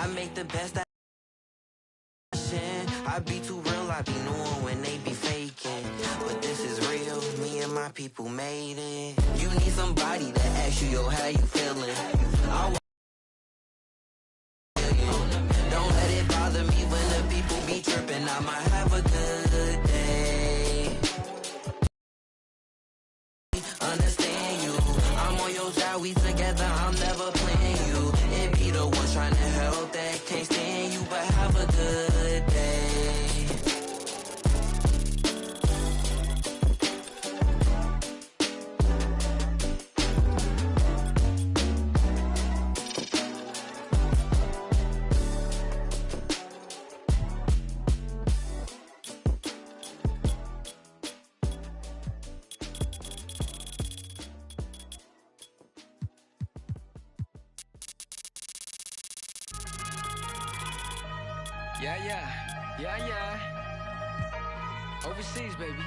I make the best out of I be too real, I be knowing when they be faking. But this is real, me and my people made it. You need somebody to ask you, yo, how you feeling? Don't let it bother me when the people be tripping. I might have a good day. Understand you, I'm on your side, we together, I'm never playing you. It be the ones trying to help that can't stand you, but have a good day. Yeah. Overseas, baby.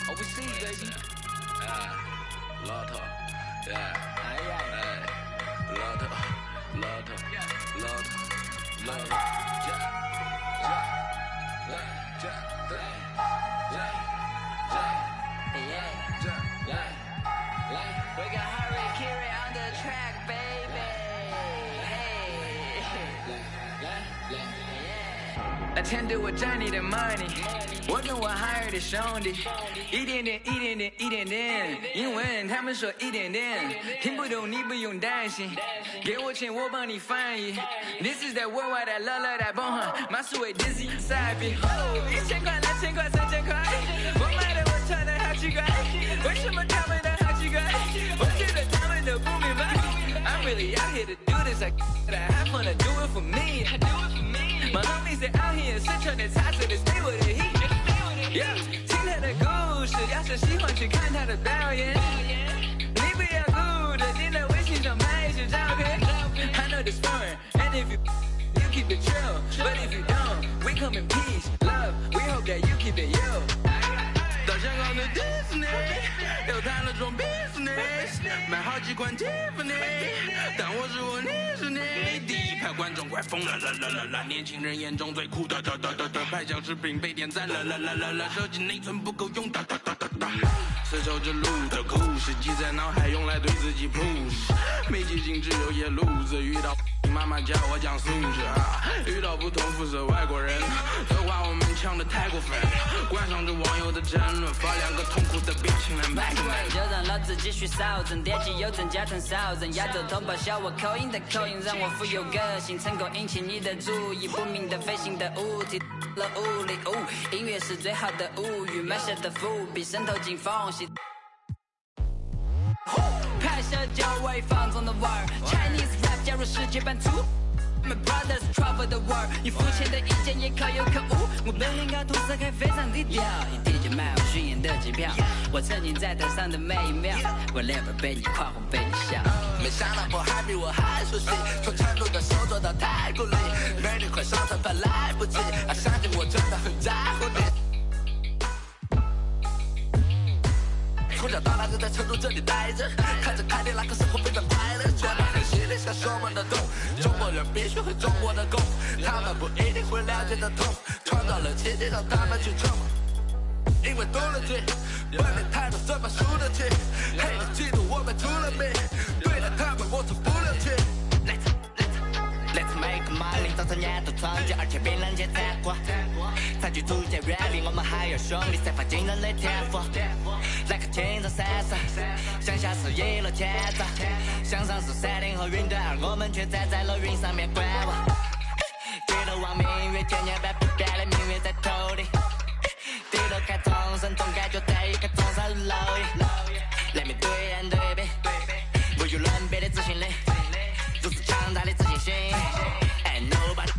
Overseas, baby. Lotto. Yeah. Lotto. We got Harry Kiri on the track, baby. Attend 我赚你的 money， 我跟我 hire 的兄弟，一点点，英文他们说一点点，听不懂你不用担心，给我钱我帮你翻译。This is that worldwide that love that bomb， 马思维 Dizzy 傻逼，1000块、2000块、3000块，我买的我穿的好奇怪，为什么他们的好奇怪？我觉得他们都不明白。I'm really out here to do this, I have fun to do it for me. My homies they out here 生存的差事的 stay with the heat. Yeah， 听他的故事，要是喜欢去看他的表演，你不要顾着盯在微信上拍一些照片。I know this fun, and if you keep it chill, but if you don't, we come in peace, love. We hope that you keep it you. 到香港的 Disney， 又谈了桩 business， 买好几款 Tiffany， 但我是我，你是你。第一排观众快疯了，年轻人眼中最酷的，拍小视频被点赞了，手机内存不够用，丝绸之路的故事记在脑海，用来对自己 push。没记性只有野路子，遇到妈妈教我讲素质，遇到不同肤色外国人的话，我们呛得太过分，观赏着网友的争论，发两个痛苦的表情来卖个就让老子继续扫整，点击右正加成扫人，压轴同胞笑我口音的口音，让我富有个性，成功引起你的注意，不明的飞行的物体了物理音乐是最好的物语，埋下的伏笔渗透进缝隙。拍摄久违放纵的味儿 ，Chinese rap 加入世界版图。My brothers travel the world， 你肤浅的意见也可有可无。我本领高，涂色还非常低调，一提就买我巡演的机票。我曾经在台上的每一秒，我 never 被你夸或被你笑。没想到我还比我还熟悉，从成都的手做到太古里，美女快上船怕来不及，相信我真的很在乎你。从小到大就在成都这里待着，看着凯迪拉克生活非常快乐，觉得很犀利，想说我的懂，中国人必须会中国的功，他们不一定会了解的痛，创造了奇迹让他们去冲，因为懂了剧，本领态度怎么输得起？黑人嫉妒我们出了名，对待他们我从不留情。Let's make money， 早餐年度创建，而且比人间残酷。采取途径远离我们还有兄弟，散发惊人的天赋。来个青藏闪闪，向下是一路前走，向上是山顶和云端，而我们却站在了云上面观望。低头望明月，千年般不变的命运在头顶。低头看众生，总感觉在一个中山楼影。来面对眼对比，无与伦比的自信力，如此强大的自信心。And nobody。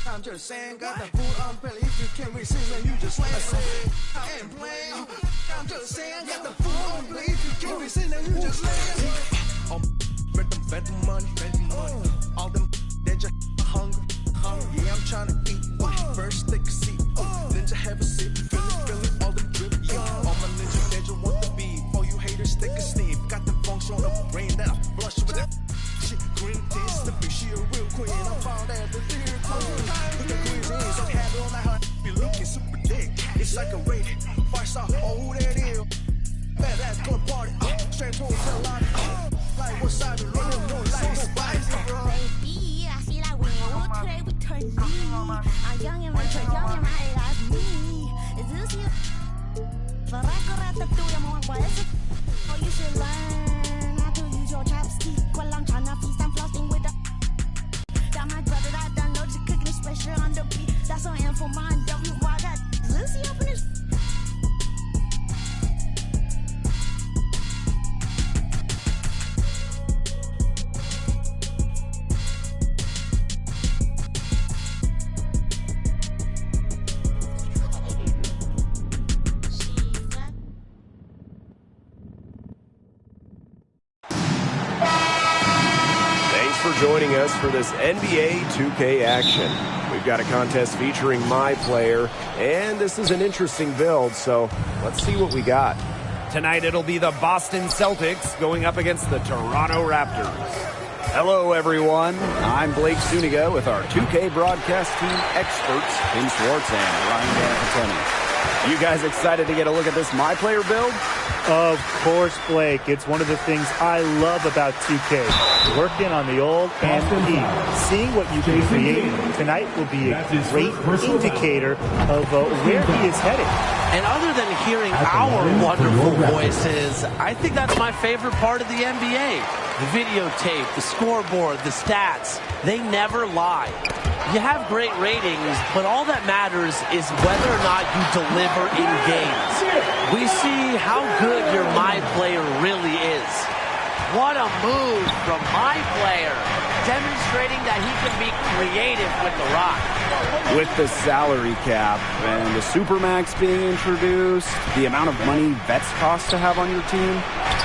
I'm just saying, got the food on belly. If you can't receive it, you just lay it. I ain't playing. I'm just saying, got the food on belly. If you can't receive it, you just lay it. Spend the money. All them, they just hungry. Yeah, I'm trying to eat. First take a seat, then just have a sip. Feeling all the drip. All my ninjas, they just want the beat. All you haters, take a sniff. Got the funks on the brain that I flush with that. Shit, green tea, slipping, she a real queen. I found out the dear queen. Look at cuisine, so have on my heart. Be looking super thick. It's like a rated. Fight out, oh, who that is? Bad ass club party. Straight to a lot. Like, what's side of the road? No life, spice, bro. I feel like when you walk today, we turn me. I'm young and rich, young and right, that's me. Is this you? For record, the two, I'm on what is it? Oh, you should learn how to use your chopstick while I'm trying to feast and flossing with the. Got my brother that done loads of cooking special on the beat. That's on info mind, W. I got Lucy up in his. Joining us for this NBA 2K action. We've got a contest featuring my player, and this is an interesting build, so let's see what we got. Tonight it'll be the Boston Celtics going up against the Toronto Raptors. Hello, everyone. I'm Blake Suniga with our 2K broadcast team experts, Tim Schwartz and Ryan D'Antoni. You guys excited to get a look at this my player build? Of course, Blake. It's one of the things I love about 2K. Working on the old and seeing what you can create tonight will be a great indicator of where he is headed. And other than hearing our wonderful voices, I think that's my favorite part of the NBA. The videotape, the scoreboard, the stats, they never lie. You have great ratings, but all that matters is whether or not you deliver in games. We see how good your my player really is. What a move from my player, demonstrating that he can be creative with the rock. With the salary cap and the Supermax being introduced, the amount of money vets cost to have on your team,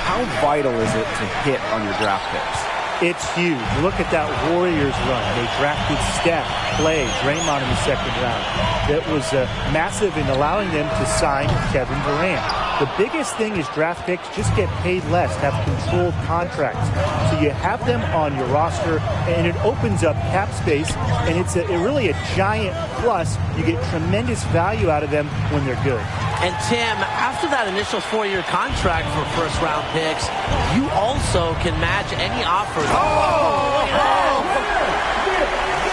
how vital is it to hit on your draft picks? It's huge. Look at that Warriors run. They drafted Steph, Clay, Draymond in the second round. That was massive in allowing them to sign Kevin Durant. The biggest thing is draft picks just get paid less, have controlled contracts. So you have them on your roster, and it opens up cap space, and it's really a giant plus. You get tremendous value out of them when they're good. And Tim, after that initial 4-year contract for first-round picks, you also can match any offers.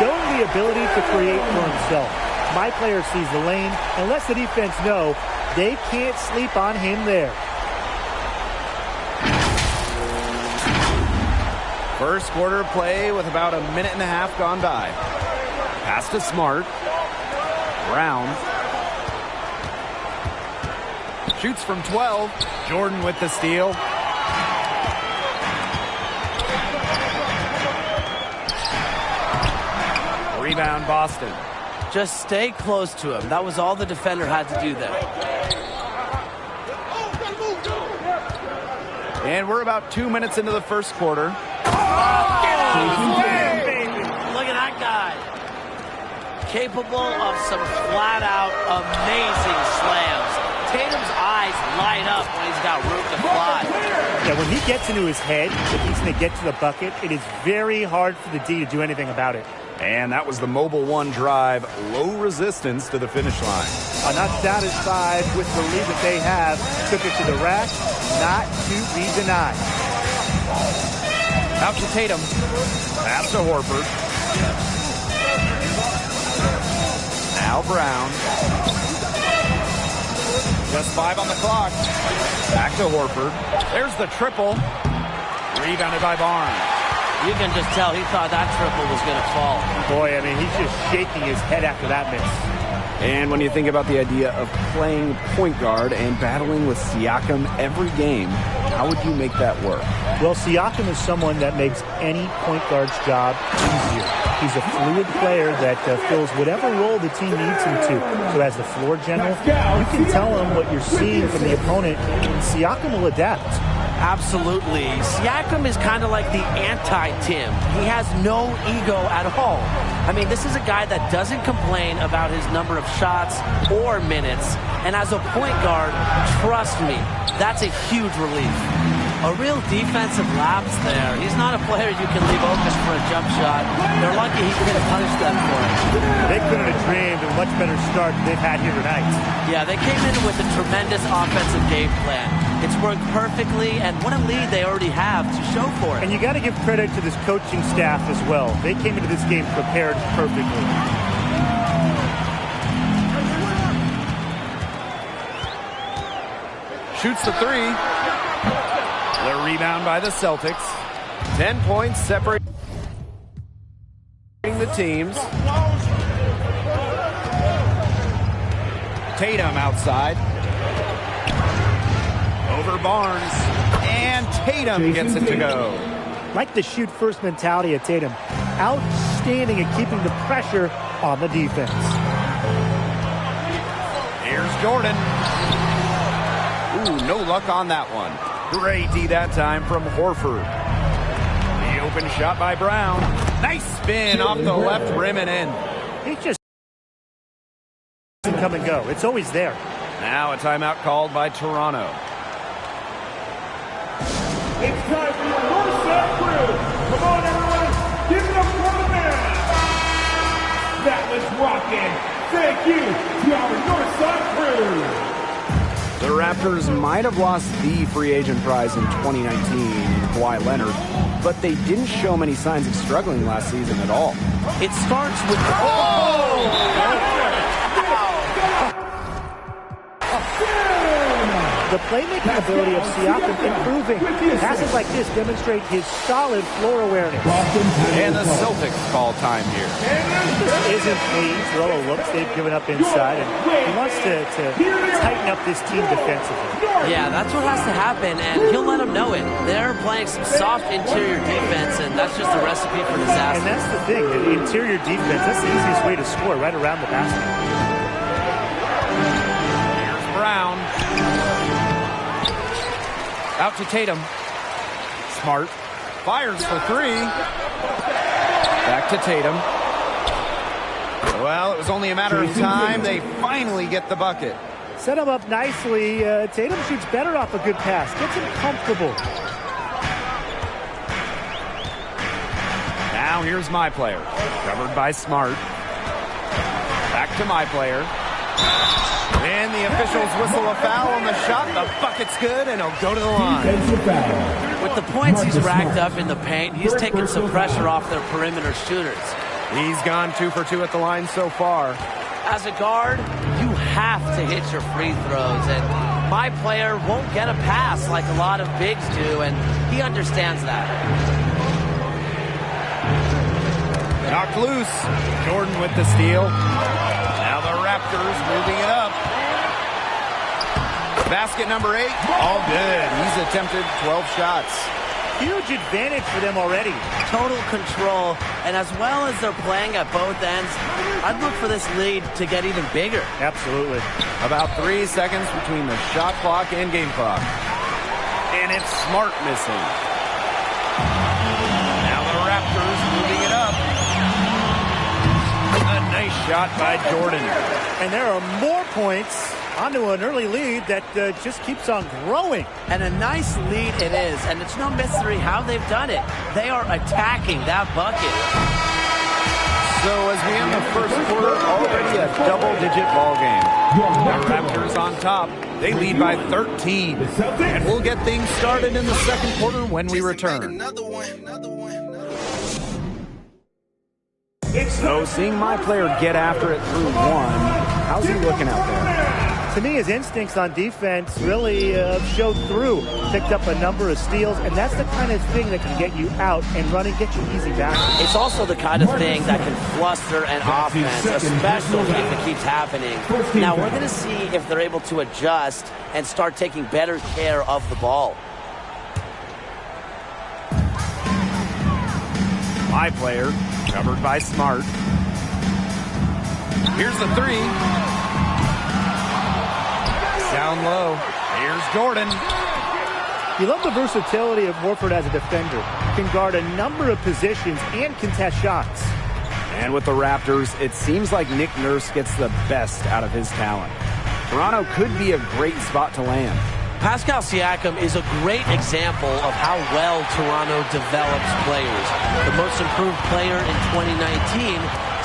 Showing the ability to create for himself. My player sees the lane and lets the defense know they can't sleep on him there. First quarter play with about a minute and a half gone by. Pass to Smart. Brown. Shoots from 12. Jordan with the steal. Rebound Boston. Just stay close to him. That was all the defender had to do there. And we're about 2 minutes into the first quarter. Look at that guy. Capable of some flat-out amazing slams. Tatum's eyes light up when he's got room to fly. Yeah, when he gets into his head that he's going to get to the bucket, it is very hard for the D to do anything about it. And that was the Mobile One drive, low resistance to the finish line. Not satisfied with the lead that they have. Took it to the rack, not to be denied. Out to Tatum. Pass to Horford. Now Brown. Just 5 on the clock. Back to Horford. There's the triple. Rebounded by Barnes. You can just tell he thought that triple was going to fall. Boy, I mean, he's just shaking his head after that miss. And when you think about the idea of playing point guard and battling with Siakam every game, how would you make that work? Well, Siakam is someone that makes any point guard's job easier. He's a fluid player that fills whatever role the team needs him to. So as the floor general, you can tell him what you're seeing from the opponent, and Siakam will adapt. Absolutely. Siakam is kind of like the anti-Tim. He has no ego at all. I mean, this is a guy that doesn't complain about his number of shots or minutes. And as a point guard, trust me, that's a huge relief. A real defensive lapse there. He's not a player you can leave open for a jump shot. They're lucky he couldn't punish them for it. They couldn't have dreamed of a much better start than they've had here tonight. Yeah, they came in with a tremendous offensive game plan. It's worked perfectly, and what a lead they already have to show for it. And you got to give credit to this coaching staff as well. They came into this game prepared perfectly. Shoots the three. The rebound by the Celtics. 10 points separating the teams. Tatum outside. Over Barnes. And Tatum gets it to go. Like the shoot-first mentality of Tatum. Outstanding at keeping the pressure on the defense. Here's Jordan. Ooh, no luck on that one. Great D that time from Horford. The open shot by Brown. Nice spin off the left rim and in. He just doesn't come and go. It's always there. Now a timeout called by Toronto. It's time for your Northside Crew. Come on, everyone. Give it up for the man. That was rocking. Thank you to our Northside Crew. The Raptors might have lost the free agent prize in 2019 in Kawhi Leonard, but they didn't show many signs of struggling last season at all. It starts with... The playmaking ability of Siakam improving. Passes like this demonstrate his solid floor awareness. And the Celtics call time here. This isn't pleased for all the looks they've given up inside, and he wants to tighten up this team defensively. Yeah, that's what has to happen, and he'll let them know it. They're playing some soft interior defense, and that's just a recipe for disaster. And that's the thing, the interior defense, that's the easiest way to score, right around the basket. Here's Brown. Out to Tatum. Smart. Fires for three. Back to Tatum. Well, it was only a matter of time. They finally get the bucket. Set him up nicely. Tatum shoots better off a good pass. Gets him comfortable. Now here's my player. Covered by Smart. Back to my player. And the officials whistle a foul on the shot. The bucket's good, and he'll go to the line. With the points he's racked up in the paint, he's taken some pressure off their perimeter shooters. He's gone 2 for 2 at the line so far. As a guard, you have to hit your free throws, and my player won't get a pass like a lot of bigs do, and he understands that. Knocked loose. Jordan with the steal. Now the Raptors moving it up. Basket number 8. All good. He's attempted 12 shots. Huge advantage for them already. Total control, and as well as they're playing at both ends, I'd look for this lead to get even bigger. Absolutely. About 3 seconds between the shot clock and game clock. And it's Smart missing. Now the Raptors moving it up. A nice shot by Jordan. And there are more points onto an early lead that just keeps on growing. And a nice lead it is, and it's no mystery how they've done it. They are attacking that bucket. So as we end the first quarter, already a double-digit ball game. The Raptors on top. They lead by 13. And we'll get things started in the second quarter when we return. So seeing my player get after it through one, how's he looking out there? To me, his instincts on defense really showed through. Picked up a number of steals, and that's the kind of thing that can get you out and running, get you easy back. It's also the kind of thing that can fluster an offense, especially if it keeps happening. Now, we're going to see if they're able to adjust and start taking better care of the ball. My player, covered by Smart. Here's the three. Down low. Here's Jordan. You love the versatility of Horford as a defender. Can guard a number of positions and contest shots. And with the Raptors, it seems like Nick Nurse gets the best out of his talent. Toronto could be a great spot to land. Pascal Siakam is a great example of how well Toronto develops players. The most improved player in 2019,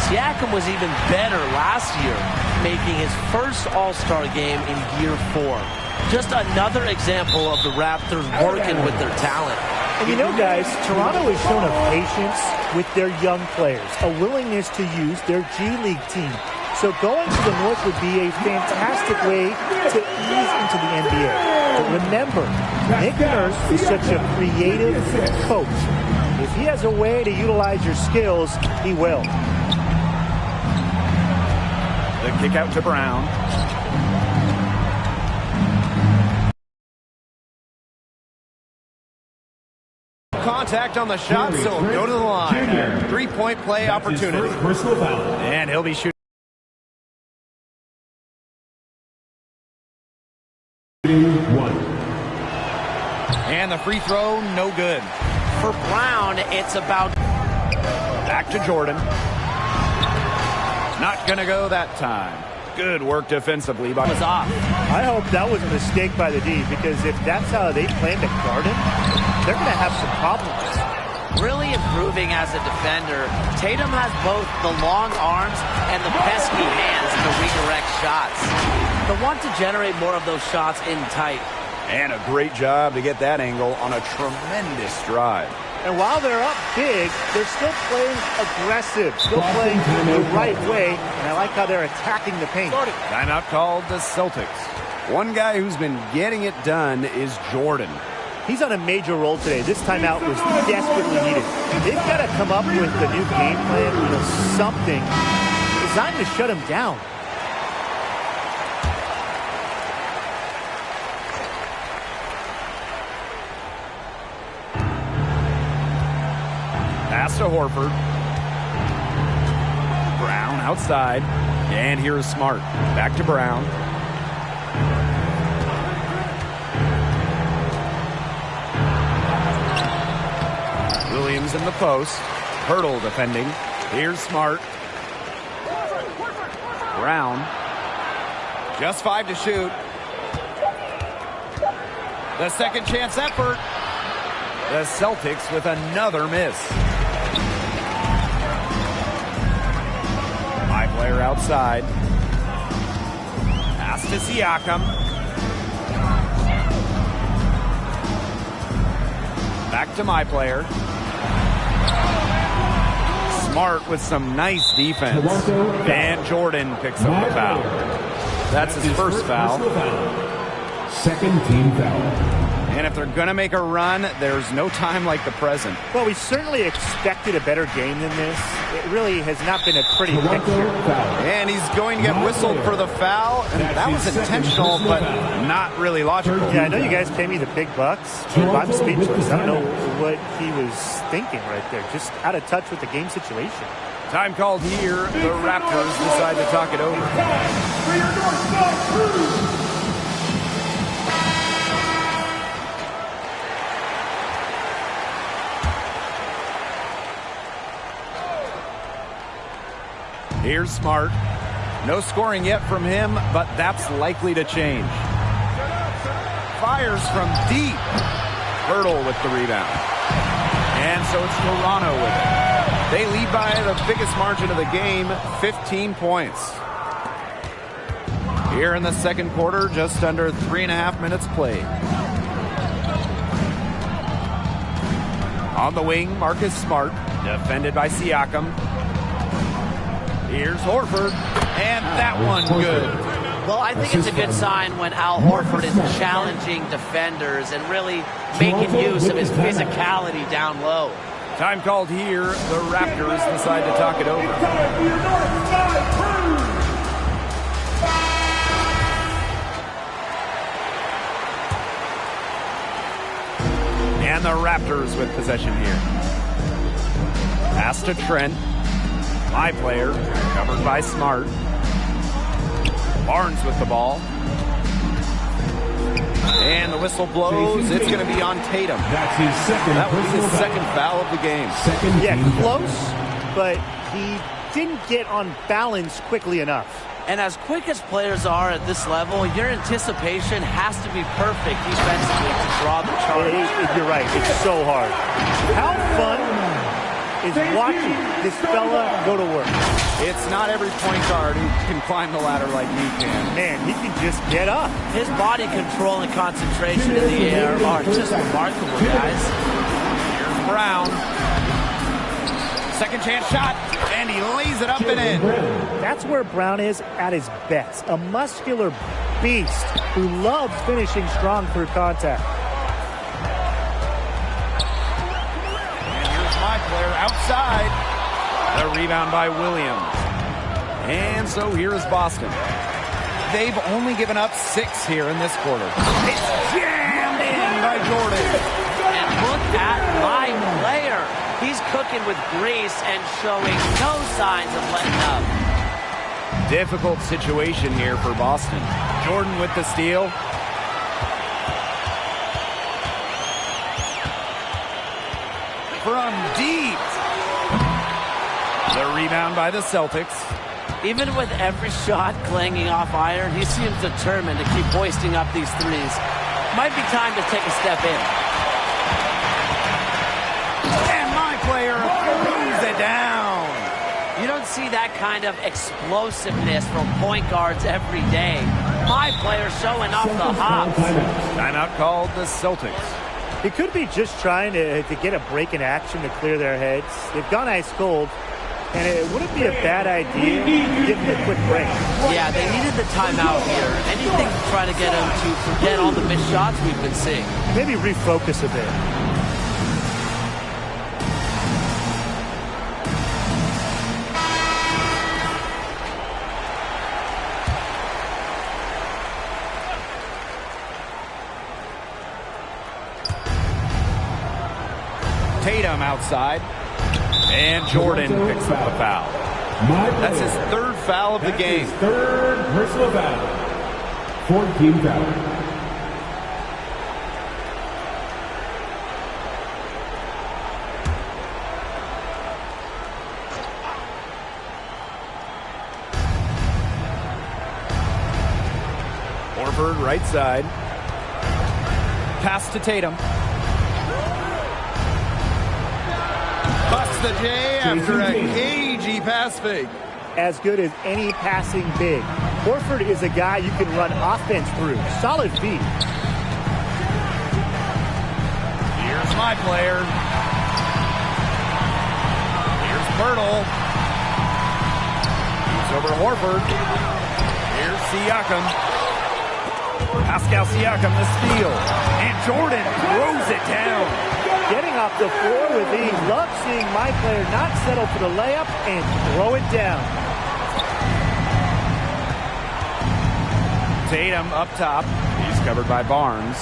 Siakam was even better last year, making his first All-Star game in year 4. Just another example of the Raptors working with their talent. And you know, guys, Toronto has shown a patience with their young players, a willingness to use their G League team. So going to the North would be a fantastic way to ease into the NBA. But remember, Nick Nurse is such a creative coach. If he has a way to utilize your skills, he will. The kick out to Brown. Contact on the shot, so he'll go to the line. Three-point play opportunity. And he'll be shooting. And the free throw, no good. For Brown, it's about... Back to Jordan. Not going to go that time. Good work defensively by... Was off. I hope that was a mistake by the D, because if that's how they plan to guard him, they're going to have some problems. Really improving as a defender. Tatum has both the long arms and the pesky hands to redirect shots. They'll want to generate more of those shots in tight. And a great job to get that angle on a tremendous drive. And while they're up big, they're still playing aggressive, still playing the right way, and I like how they're attacking the paint. Timeout called the Celtics. One guy who's been getting it done is Jordan. He's on a major role today. This timeout was desperately needed. They've got to come up with a new game plan, something designed to shut him down. Pass to Horford. Brown outside. And here's Smart. Back to Brown. Williams in the post. Hurdle defending. Here's Smart. Brown. Just 5 to shoot. The second chance effort. The Celtics with another miss. My player outside. Pass to Siakam. Back to my player. Smart with some nice defense. And Jordan picks up the foul. That's his first foul. Second team foul. And if they're going to make a run, there's no time like the present. Well, we certainly expected a better game than this. It really has not been a pretty picture. And he's going to get whistled for the foul. And that was intentional, but not really logical. Yeah, I know you guys pay me the big bucks. I'm speechless. I don't know what he was thinking right there. Just out of touch with the game situation. Time called here. The Raptors decide to talk it over. Here's Smart. No scoring yet from him, but that's likely to change. Fires from deep. Hurdle with the rebound. And so it's Toronto with it. They lead by the biggest margin of the game, 15 points. Here in the second quarter, just under 3.5 minutes played. On the wing, Marcus Smart, defended by Siakam. Here's Horford, and that one good. Well, I think it's a good sign when Al Horford is challenging defenders and really making use of his physicality down low. Time called here. The Raptors decide to talk it over. And the Raptors with possession here. Pass to Trent. My player, covered by Smart. Barnes with the ball. And the whistle blows. It's going to be on Tatum. That's his second. That was his second foul of the game. Yeah, close, but he didn't get on balance quickly enough. And as quick as players are at this level, your anticipation has to be perfect defensively to draw the charge. You're right. It's so hard. How fun is watching this fella go to work? It's not every point guard who can climb the ladder like he can. Man, he can just get up. His body control and concentration in the air are just remarkable, guys. Here's Brown. Second chance shot, and he lays it up and in. That's where Brown is at his best. A muscular beast who loves finishing strong through contact. And here's my player outside. The rebound by Williams. And so here is Boston. They've only given up 6 here in this quarter. It's jammed in by Jordan. And look at my player. He's cooking with grease and showing no signs of letting up. Difficult situation here for Boston. Jordan with the steal. From deep. The rebound by the Celtics. Even with every shot clanging off iron, he seems determined to keep hoisting up these threes. Might be time to take a step in. Player moves it down. You don't see that kind of explosiveness from point guards every day. My player showing off the hops. Timeout called the Celtics. He could be just trying to get a break in action to clear their heads. They've gone ice cold, and it wouldn't be a bad idea to give them a quick break. Yeah, they needed the timeout here. Anything to try to get them to forget all the missed shots we've been seeing. Maybe refocus a bit. Tatum outside, and Jordan picks up the foul. That's his 3rd foul of the game. His 3rd personal foul. 4-team foul. Horford right side. Pass to Tatum. Busts the J after a cagey pass fake. As good as any passing big. Horford is a guy you can run offense through. Solid feet. Here's my player. Here's Pirtle. He's over Horford. Here's Siakam. Pascal Siakam the steal. And Jordan throws it down. Getting off the floor with ease. Love seeing my player not settle for the layup and throw it down. Tatum up top. He's covered by Barnes.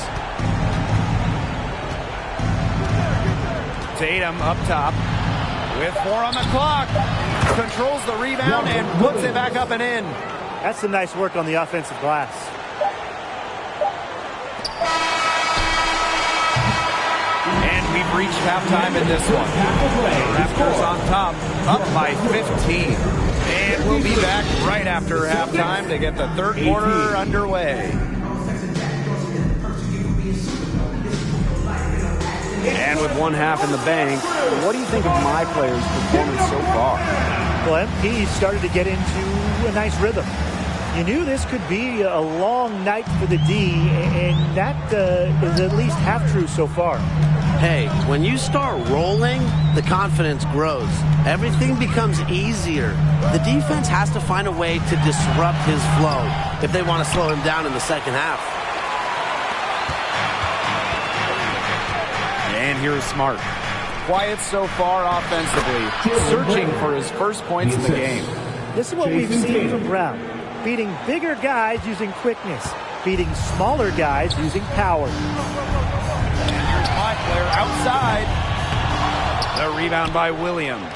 Tatum up top with 4 on the clock. Controls the rebound and puts it back up and in. That's some nice work on the offensive glass. We've reached halftime in this one. Raptors on top, up by 15. And we'll be back right after halftime to get the 3rd quarter underway. And with 1 half in the bank, what do you think of my players' performance so far? Well, MP started to get into a nice rhythm. You knew this could be a long night for the D, and that is at least half true so far. Hey, when you start rolling, the confidence grows. Everything becomes easier. The defense has to find a way to disrupt his flow if they want to slow him down in the second half. And here's Smart. Quiet so far offensively, searching for his first points in the game. This is what we've seen from Brown. Beating bigger guys using quickness. Beating smaller guys using power. My player outside. The rebound by Williams.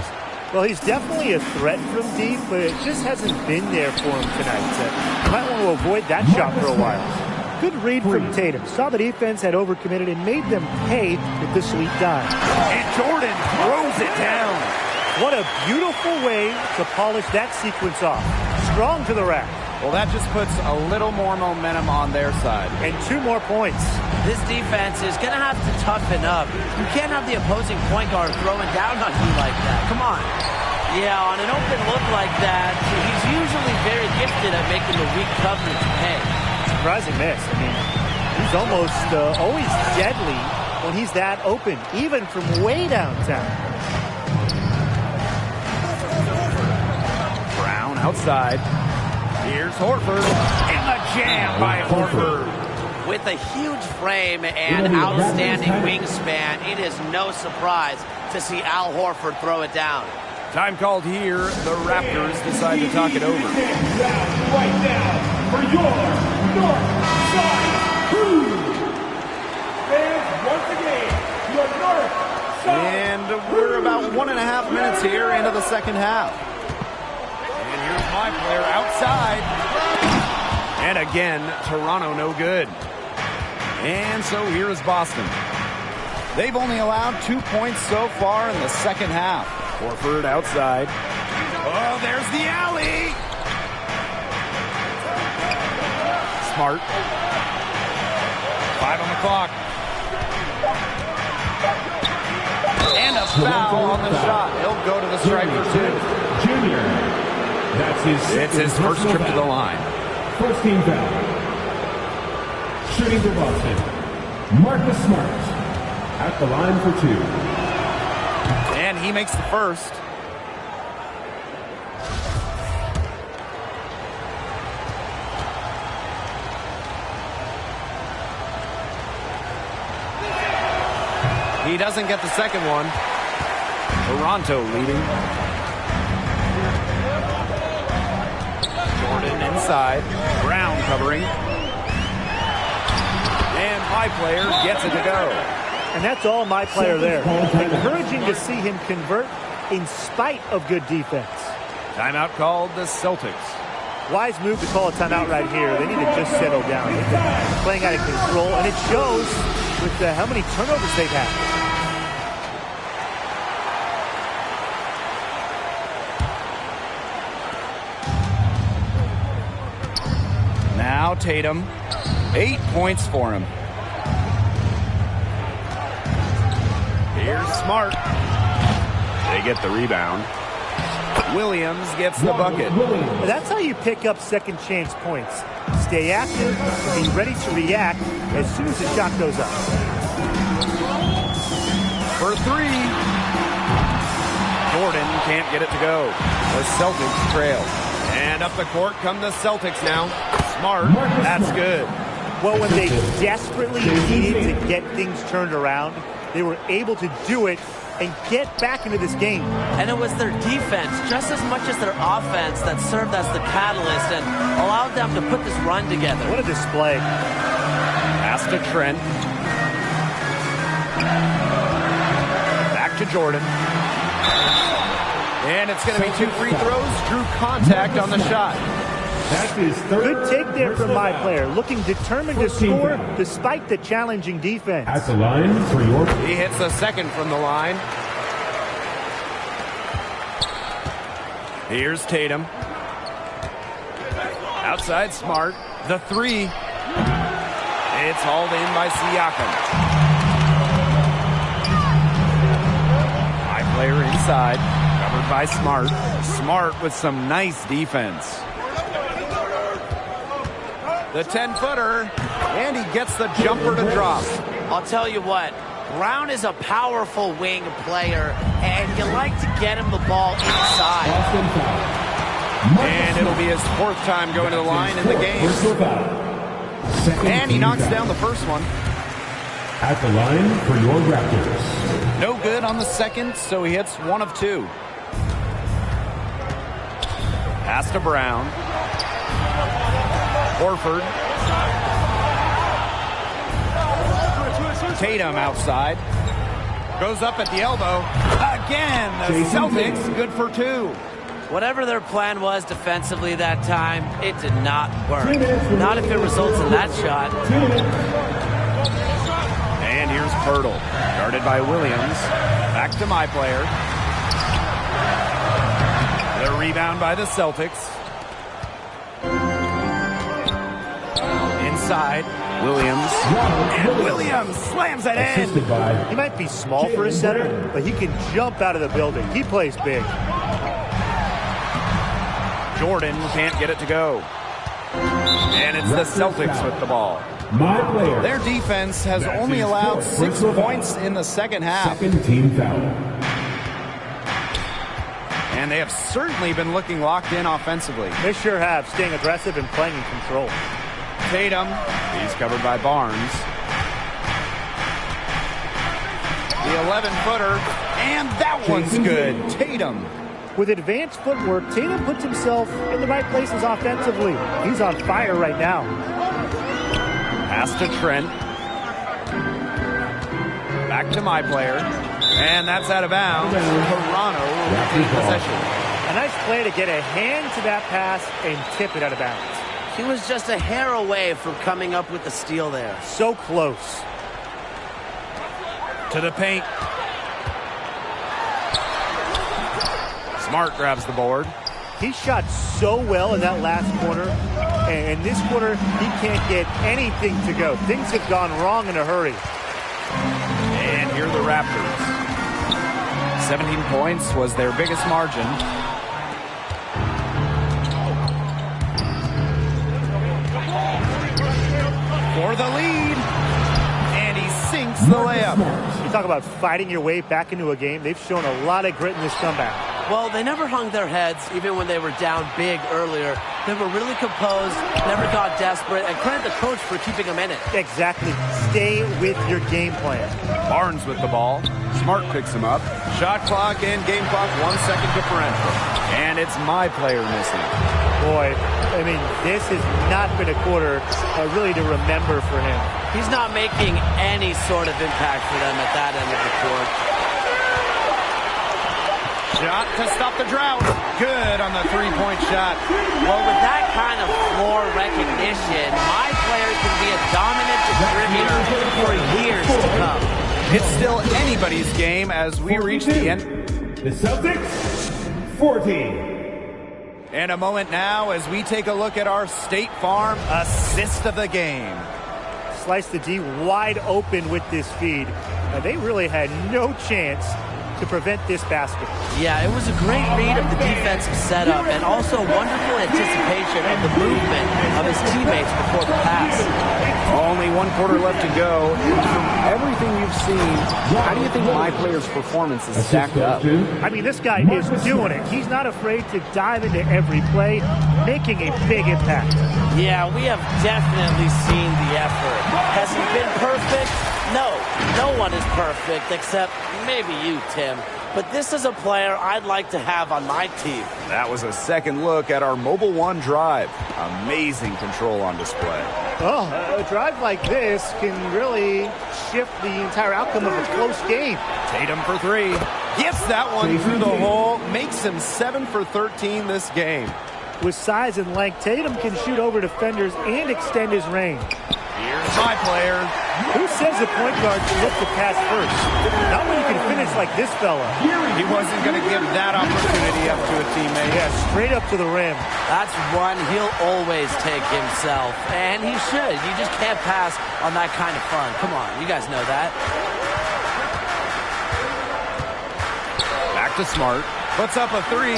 Well, he's definitely a threat from deep, but it just hasn't been there for him tonight. So you might want to avoid that shot for a while. Good read from Tatum. Saw the defense had overcommitted and made them pay with the sweet dime. And Jordan throws it down. What a beautiful way to polish that sequence off. Strong to the rack. Well, that just puts a little more momentum on their side. And 2 more points. This defense is going to have to toughen up. You can't have the opposing point guard throwing down on you like that. Come on. Yeah, on an open look like that, he's usually very gifted at making the weak coverage pay. Surprising miss. I mean, he's almost always deadly when he's that open, even from way downtown. Brown outside. Here's Horford. And the jam by Horford. With a huge frame and outstanding wingspan, it is no surprise to see Al Horford throw it down. Time called here. The Raptors decide to talk it over. Right now for your North Side Crew. Fans, once again, your North Side. And we're about 1.5 minutes here into the second half. And here's my player outside. And again, Toronto no good. And so here is Boston. They've only allowed 2 points so far in the second half. Horford outside. Oh, there's the alley. Smart. 5 on the clock. And a foul on the shot. He'll go to the stripe for 2. Junior. It's his first trip to the line. First team foul. Shooting for Boston, Marcus Smart at the line for 2. And he makes the first. He doesn't get the second one. Toronto leading. Jordan inside. Brown covering. And my player gets it to go. And that's all my player there. Encouraging to see him convert in spite of good defense. Timeout called the Celtics. Wise move to call a timeout right here. They need to just settle down. They've been playing out of control, and it shows with how many turnovers they've had. Now Tatum, 8 points for him. Here's Smart. They get the rebound. Williams gets the bucket. That's how you pick up second chance points. Stay active, be ready to react as soon as the shot goes up. For 3. Jordan can't get it to go. The Celtics trail. And up the court come the Celtics now. Smart, that's good. Well, when they desperately needed to get things turned around, they were able to do it and get back into this game. And it was their defense, just as much as their offense, that served as the catalyst and allowed them to put this run together. What a display. Pass to Trent. Back to Jordan. And it's going to be 2 free throws. Drew contact on the shot. Good take there from my player, looking determined to score despite the challenging defense. At the line for your... He hits the second from the line. Here's Tatum. Outside Smart. The 3. It's hauled in by Siakam. My player inside. Covered by Smart. Smart with some nice defense. The 10-footer, and he gets the jumper to drop. I'll tell you what, Brown is a powerful wing player, and you like to get him the ball inside. And it'll be his 4th time going to the line in the game. And he knocks down the first one. At the line for your Raptors. No good on the second, so he hits 1 of 2. Pass to Brown. Horford. Tatum outside. Goes up at the elbow. Again, the Celtics good for 2. Whatever their plan was defensively that time, it did not work. Not if it results in that shot. And here's Pirtle, guarded by Williams. Back to my player. The rebound by the Celtics. Inside, Williams. And Williams slams it in. He might be small for a center, but he can jump out of the building. He plays big. Jordan can't get it to go. And it's the Celtics with the ball. My player. Their defense has only allowed 6 points in the second half. Second team foul. And they have certainly been looking locked in offensively. They sure have, staying aggressive and playing in control. Tatum, he's covered by Barnes. The 11-footer, and that one's good. Tatum. With advanced footwork, Tatum puts himself in the right places offensively. He's on fire right now. Pass to Trent. Back to my player. And that's out of bounds. Toronto will take possession. A nice play to get a hand to that pass and tip it out of bounds. He was just a hair away from coming up with the steal there. So close. To the paint. Smart grabs the board. He shot so well in that last quarter. And in this quarter, he can't get anything to go. Things have gone wrong in a hurry. And here are the Raptors. 17 points was their biggest margin. For the lead. And he sinks the layup. You talk about fighting your way back into a game. They've shown a lot of grit in this comeback. Well, they never hung their heads, even when they were down big earlier. They were really composed, never got desperate, and credit the coach for keeping them in it. Exactly. Stay with your game plan. Barnes with the ball. Smart picks him up. Shot clock and game clock, 1 second differential. And it's my player missing. Boy, I mean, this has not been a quarter really to remember for him. He's not making any sort of impact for them at that end of the court. Shot to stop the drought. Good on the three-point shot. Well, with that kind of floor recognition, my player can be a dominant distributor for years to come. It's still anybody's game as we reach the end. The Celtics, 14. And a moment now as we take a look at our State Farm assist of the game. Slice the D wide open with this feed. They really had no chance to prevent this basket. Yeah, it was a great read of the defensive setup and also wonderful anticipation of the movement of his teammates before the pass. Only 1 quarter left to go. From everything you've seen, how do you think my player's performance is stacked up? I mean, this guy is doing it. He's not afraid to dive into every play, making a big impact. Yeah, we have definitely seen the effort. Has he been perfect? No, no one is perfect except maybe you, Tim. But this is a player I'd like to have on my team. That was a second look at our Mobile One drive. Amazing control on display. Oh, a drive like this can really shift the entire outcome of a close game. Tatum for 3. Gets that one through the hole. Makes him 7 for 13 this game. With size and length, Tatum can shoot over defenders and extend his range. Here's my player. Who says a point guard should look to pass first? Not when you can finish like this fella. He wasn't going to give that opportunity up to a teammate. Yeah, straight up to the rim. That's one he'll always take himself. And he should. You just can't pass on that kind of fun. Come on, you guys know that. Back to Smart. Puts up a 3.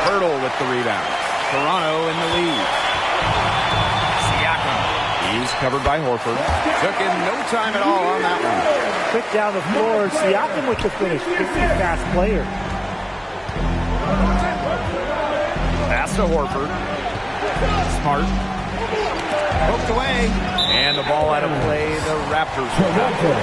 Pirtle with the rebound. Toronto in the lead. Siakam. He He's covered by Horford. Took in no time at all on that one. Quick down the floor. Siakam with the finish. 50-fast player. Pass to Horford. Smart. Poked away. And the ball out of play. The Raptors will have it.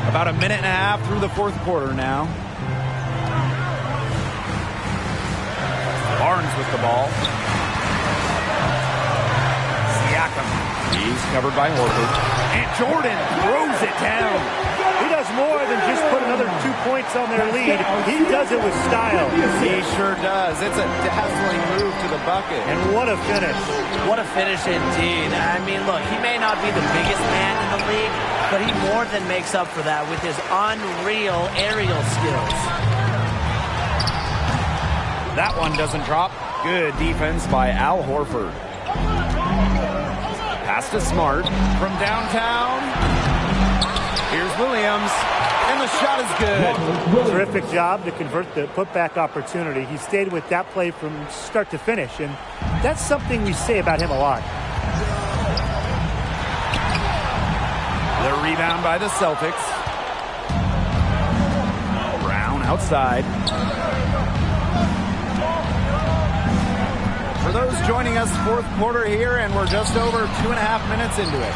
About a minute and a half through the fourth quarter now. Barnes with the ball. Siakam. He's covered by Horford. And Jordan throws it down. He does more than just put another 2 points on their lead. He does it with style. He sure does. It's a dazzling move to the bucket. And what a finish. What a finish indeed. I mean, look, he may not be the biggest man in the league, but he more than makes up for that with his unreal aerial skills. That one doesn't drop. Good defense by Al Horford. Pass to Smart from downtown. Here's Williams, and the shot is good. Terrific job to convert the putback opportunity. He stayed with that play from start to finish, and that's something we say about him a lot. The rebound by the Celtics. Brown outside. For those joining us, fourth quarter here, and we're just over 2.5 minutes into it.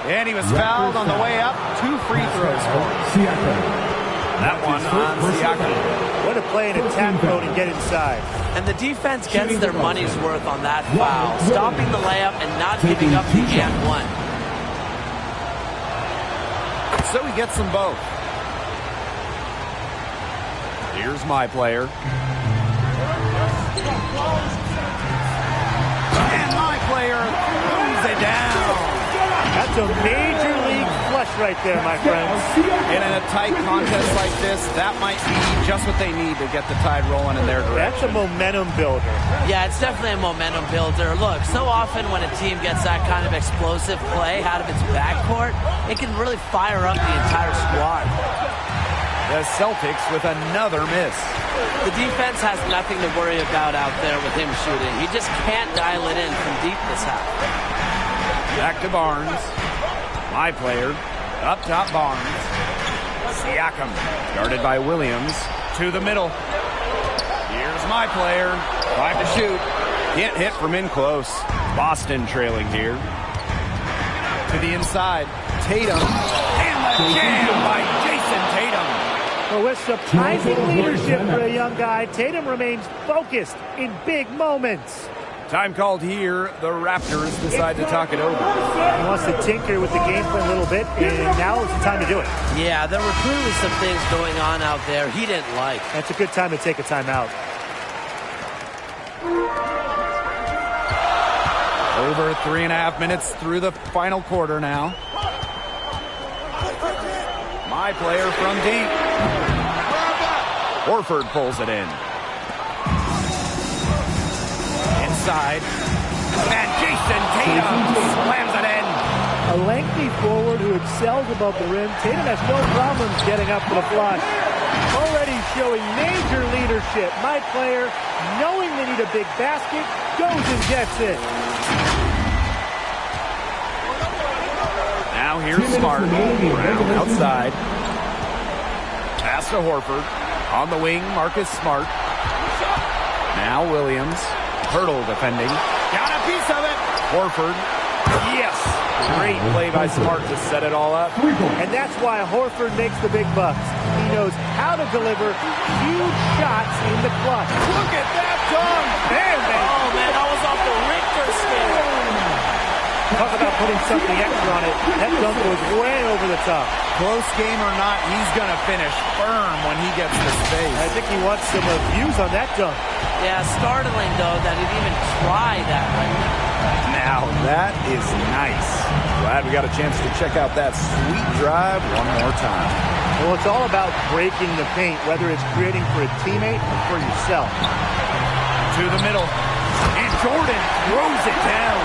And he was fouled on the way up. 2 free throws for him. That one on Siakam. What a play in attack mode and get inside. And the defense gets their money's worth on that foul, stopping the layup and not giving up the and one. So he gets them both. Here's my player. And my player throws it down. That's a major league flush right there, my friends. And in a tight contest like this, that might be just what they need to get the tide rolling in their direction. That's a momentum builder. Yeah, it's definitely a momentum builder. Look, so often when a team gets that kind of explosive play out of its backcourt, it can really fire up the entire squad. The Celtics with another miss. The defense has nothing to worry about out there with him shooting. He just can't dial it in from deep this half. Back to Barnes. My player. Up top, Barnes. Siakam. Guarded by Williams. To the middle. Here's my player. 5 to shoot. Can't hit from in close. Boston trailing here. To the inside. Tatum. And the jam by Jason Tatum. Well, with surprising leadership for a young guy, Tatum remains focused in big moments. Time called here. The Raptors decide to talk it over. He wants to tinker with the game plan a little bit, and now is the time to do it. Yeah, there were clearly some things going on out there he didn't like. That's a good time to take a timeout. Over 3.5 minutes through the final quarter now. My player from deep. Horford pulls it in. Inside. And Jason Tatum slams it in. A lengthy forward who excels above the rim. Tatum has no problems getting up for the flush. Already showing major leadership. My player, knowing they need a big basket, goes and gets it. Now here's Smart. Brown outside. Pass to Horford. On the wing, Marcus Smart. Now Williams. Hurdle defending. Got a piece of it. Horford. Yes. Great play by Smart to set it all up. And that's why Horford makes the big bucks. He knows how to deliver huge shots in the clutch. Look at that dunk. Man. Oh, man, that was off the Richter scale. Talk about putting something extra on it. That dunk was way over the top. Close game or not, he's going to finish firm when he gets the space. I think he wants some views on that dunk. Yeah, startling, though, that he'd even try that right now. That is nice. Glad we got a chance to check out that sweet drive one more time. Well, it's all about breaking the paint, whether it's creating for a teammate or for yourself. To the middle. And Jordan throws it down.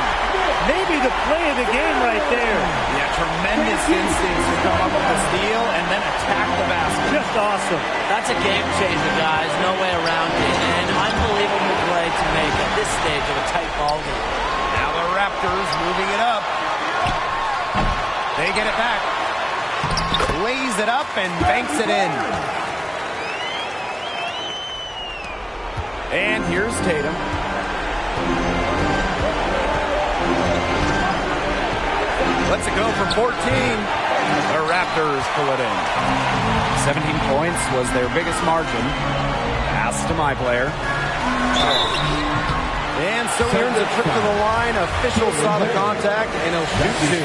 Maybe the play of the game right there. Yeah, tremendous instincts to come up with the steal and then attack the basket. Just awesome. That's a game changer, guys. No way around it. And unbelievable play to make at this stage of a tight ball game. Now the Raptors moving it up. They get it back. Lays it up and banks it in. And here's Tatum. Lets it go from 14. The Raptors pull it in. 17 points was their biggest margin. Pass to my player. And so he earns a trip to the line. Official saw the contact, and he'll shoot 2.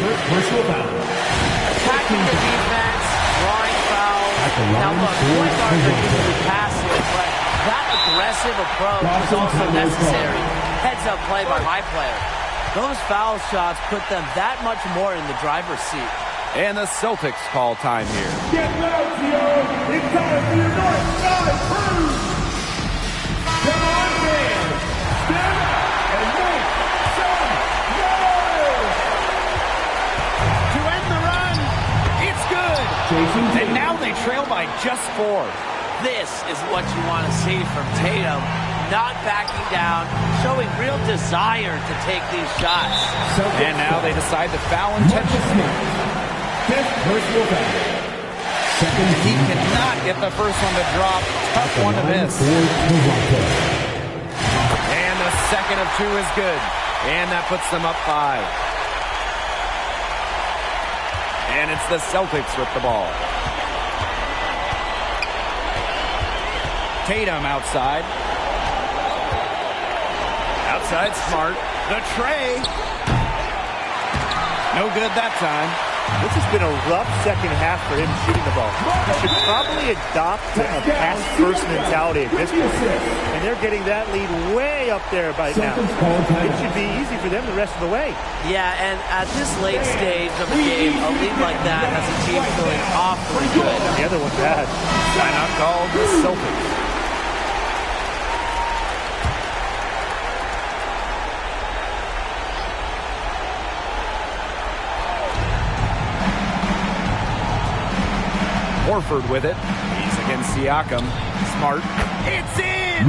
Attacking the defense, drawing fouls. Now look, point guards are usually passive, but that aggressive approach is also necessary. Heads-up play by my player. Those foul shots put them that much more in the driver's seat. And the Celtics call time here. Get loud, Tio. It's time for your North Side crew. Come on, man. Step and make some noise. To end the run, it's good. And now they trail by just 4. This is what you want to see from Tatum. Not backing down, showing real desire to take these shots. And now they decide to foul intentionally. He cannot get the first one to drop. Tough one to miss. And the second of 2 is good. And that puts them up 5. And it's the Celtics with the ball. Tatum outside. Outside Smart. The tray. No good that time. This has been a rough second half for him shooting the ball. He should probably adopt a pass-first mentality at this point. And they're getting that lead way up there by now. It should be easy for them the rest of the way. Yeah, and at this late stage of the game, a lead like that has a team feeling awfully good. The other one's bad. Timeout called the Celtics. Horford with it. He's against Siakam. Smart. It's in!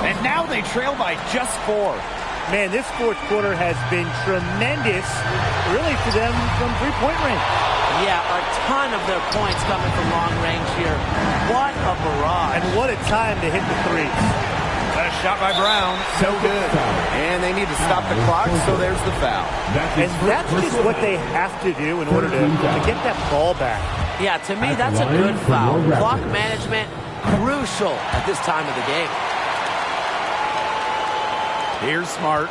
And now they trail by just 4. Man, this fourth quarter has been tremendous, really, for them from three-point range. Yeah, a ton of their points coming from long range here. What a barrage. And what a time to hit the threes. A shot by Brown. So good. And they need to stop the clock, so there's the foul. And that's just what they have to do in order to get that ball back. Yeah, to me, that's a good foul. Clock management, crucial at this time of the game. Here's Smart.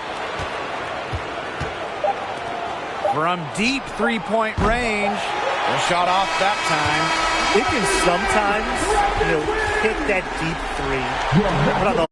From deep three-point range. The shot off that time. It can sometimes, hit that deep 3. But on the